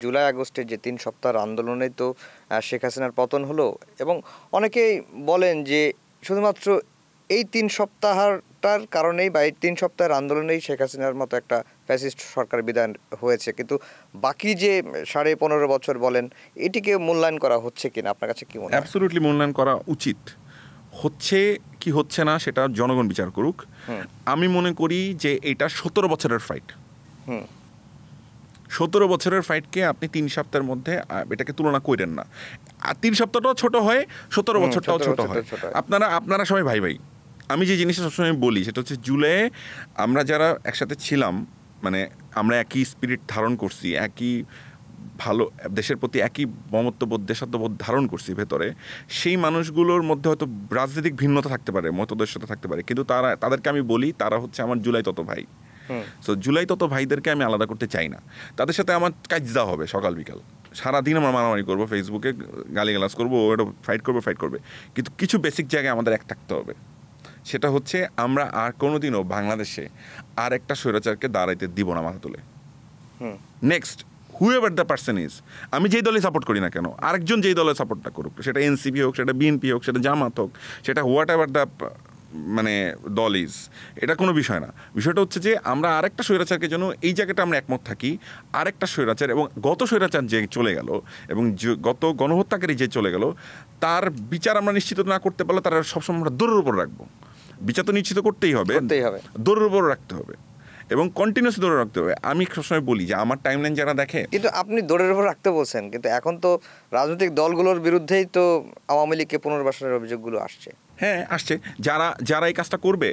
জুলাই আগস্টের যে ৩ সপ্তাহের আন্দোলনেই তো শেখ হাসিনার পতন হলো এবং অনেকেই বলেন যে শুধুমাত্র এই ৩ সপ্তাহটার কারণেই বা এই ৩ সপ্তাহের আন্দোলনেই শেখ হাসিনার মতো একটা ফ্যাসিস্ট সরকার বিদায় হয়েছে, কিন্তু বাকি যে ১৫.৫ বছর বলেন এটিকে মূল্যায়ন করা হচ্ছে কিনা আপনার কাছে কি মনে হয়? অ্যাবসলিউটলি মূল্যায়ন করা উচিত। হচ্ছে কি হচ্ছে না সেটা জনগণ বিচার করুক। আমি মনে করি যে এটা ১৭ বছরের ফাইট। ১৭ বছরের ফাইটকে আপনি ৩ সপ্তাহের মধ্যে এটাকে তুলনা করেন না। ৩ সপ্তাহটাও ছোট হয়, ১৭ বছরটাও ছোট হয়। আপনারা সবাই ভাই ভাই। আমি যে জিনিসটা সবসময় বলি সেটা হচ্ছে জুলাই আমরা যারা একসাথে ছিলাম, মানে আমরা একই স্পিরিট ধারণ করছি, একই ভালো দেশের প্রতি একই মমত্ববোধ দেশাত্মবোধ ধারণ করছি ভেতরে, সেই মানুষগুলোর মধ্যে হয়তো রাজনৈতিক ভিন্নতা থাকতে পারে, মতদর্শতা থাকতে পারে, কিন্তু তাদেরকে আমি বলি তারা হচ্ছে আমার জুলাই তত ভাই। সো জুলাই তত ভাইদেরকে আমি আলাদা করতে চাই না। তাদের সাথে আমার কাজদা হবে সকাল বিকাল, সারাদিন আমরা মারামারি করবো, ফেসবুকে গালিগালাজ করবো, ওটা ফাইট করবে, কিন্তু কিছু বেসিক জায়গায় আমাদের এক থাকতে হবে। সেটা হচ্ছে আমরা আর কোনোদিনও বাংলাদেশে আর একটা স্বৈরাচারকে দাঁড়াইতে দিব না মাথা তুলে। Next whoever the person is, আমি যেই দলে সাপোর্ট করি না কেন, আরেকজন যেই দলে সাপোর্টটা করুক, সেটা এনসিপি হোক, সেটা বিএনপি হোক, সেটা জামাত হোক, সেটা হোয়াট এভার দ্য মানে দল ইজ, এটা কোনো বিষয় না। বিষয়টা হচ্ছে যে আমরা আরেকটা স্বৈরাচারকে যেন এই জায়গাটা আমরা একমত থাকি, আরেকটা স্বৈরাচার এবং গত স্বৈরাচার যে চলে গেল এবং গত গণহত্যাকারী যে চলে গেল তার বিচার আমরা নিশ্চিত না করতে পারলে তারা সবসময় আমরা দৌড়ের উপর রাখবো। বিচার তো নিশ্চিত করতেই হবে, দৌড়ের উপর রাখতে হবে এবং কন্টিনিউসলি ধরে রাখতে হবে। আমি সবসময় বলি যে আমার টাইমলাইন যারা দেখে, কিন্তু আপনি দৌড়ের উপর রাখতে বলছেন, কিন্তু এখন তো রাজনৈতিক দলগুলোর বিরুদ্ধেই তো আওয়ামী লীগকে পুনর্বাসনের অভিযোগগুলো আসছে। হ্যাঁ আসছে, যারা এই কাজটা করবে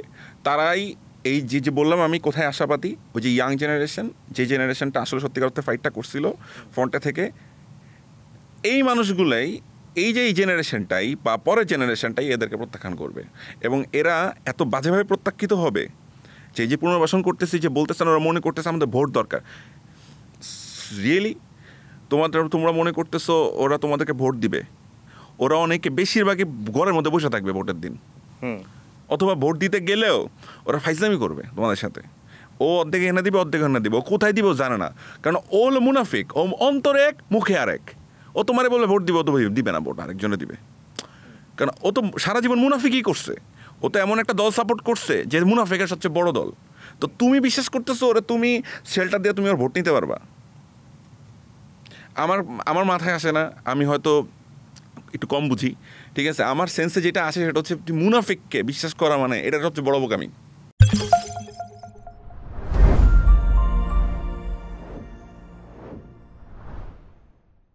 তারাই এই যে বললাম আমি কোথায় আশাবাদী, ওই যে ইয়াং জেনারেশন, যে জেনারেশনটা আসলে সত্যিকার অর্থে ফাইটটা করছিল ফ্রন্টে থেকে, এই মানুষগুলাই এই যে এই জেনারেশনটাই বা পরের জেনারেশনটাই এদেরকে প্রত্যাখ্যান করবে এবং এরা এত বাজেভাবে প্রত্যাখ্যিত হবে যে পুনর্বাসন করতেছি, যে বলতেছেন ওরা মনে করতেছে আমাদের ভোট দরকার। রিয়েলি তোমরা মনে করতেছো ওরা তোমাদেরকে ভোট দিবে? ওরা অনেকে বেশিরভাগই ঘরের মধ্যে বসে থাকবে ভোটের দিন, অথবা ভোট দিতে গেলেও ওরা ফাইজলামি করবে তোমাদের সাথে। ও অর্ধেক এনে দিবে, অর্ধেক এনে দিবে, ও কোথায় দিবে ও জানে না, কারণ ও হলো মুনাফিক, ও অন্তরে এক মুখে আরেক। ও তোমারে বলে ভোট দিবে, ও তো দিবে না, ভোট আরেকজনে দিবে, কারণ ও তো সারা জীবন মুনাফিকই করছে। ও তো এমন একটা দল সাপোর্ট করছে যে মুনাফিকের সবচেয়ে বড় দল। তো তুমি বিশ্বাস করতেছো ওরা তুমি শেল্টার দিয়ে তুমি ওর ভোট নিতে পারবা? আমার মাথায় আসে না, আমি হয়তো একটু কম বুঝি, ঠিক আছে। আমার সেন্সে যেটা আসে সেটা হচ্ছে মুনাফিককে বিশ্বাস করা মানে এটা সবচেয়ে বড় বোকামি।